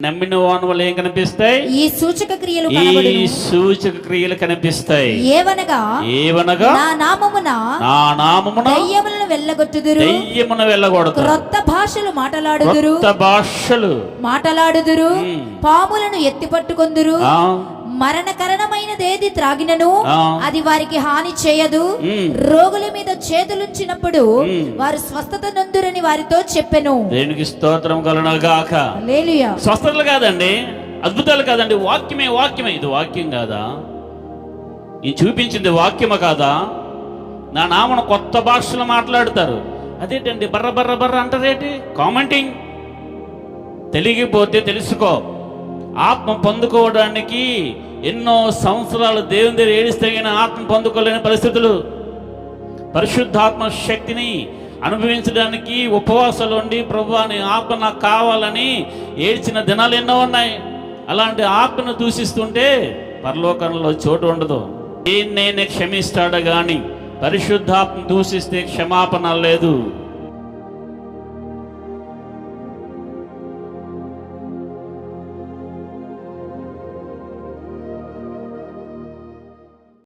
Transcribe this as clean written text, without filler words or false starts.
నమ్మిన వాని వల్ల ఏం కనిపిస్తాయి? ఈ సూచక క్రియలు కనబడును. ఈ సూచక క్రియలు కనిపిస్తాయి. ఏవనగా నా నామమున దయ్యములను వెళ్ళగొట్టుదురు, దయ్యమును వెళ్ళగొడతారు, క్రొత్త భాషలు మాట్లాడుదురు, కొత్త భాషలు మాట్లాడుదురు, పాములను ఎత్తి పట్టుకొందురు, మరణకరణమైనదేది త్రాగినను అది వారికి హాని చేయదు, రోగుల మీద చేతులుంచినప్పుడు వారు స్వస్థత నొందురని వారితో చెప్పెను. దేవునికి స్తోత్రం కలుగుగాక. హల్లెలూయా. స్వస్థతలు కాదండి, అద్భుతాలు కాదండి, వాక్యమే. ఇది వాక్యం కాదా? ఈ చూపించింది వాక్యము కాదా? నా నామను కొత్త భాషలు మాట్లాడతారు. అదేంటండి బర్ర బర్ర బర్ర అంటారేంటి? కామెంటింగ్. తెలియకపోతే తెలుసుకో. ఆత్మ పొందుకోవడానికి ఎన్నో సంవత్సరాలు దేవుని దగ్గర ఏడిస్తే కానీ ఆత్మ పొందుకోలేని పరిస్థితులు. పరిశుద్ధాత్మ శక్తిని అనుభవించడానికి ఉపవాసాలు ఉండి ప్రభువా నీ ఆత్మ నాకు కావాలని ఏడ్చిన దినాలు ఎన్నో ఉన్నాయి. అలాంటి ఆత్మను దూషిస్తుంటే పరలోకంలో చోటు ఉండదు. నేనే క్షమిస్తాడు కానీ పరిశుద్ధాత్మ దూషిస్తే క్షమాపణ లేదు.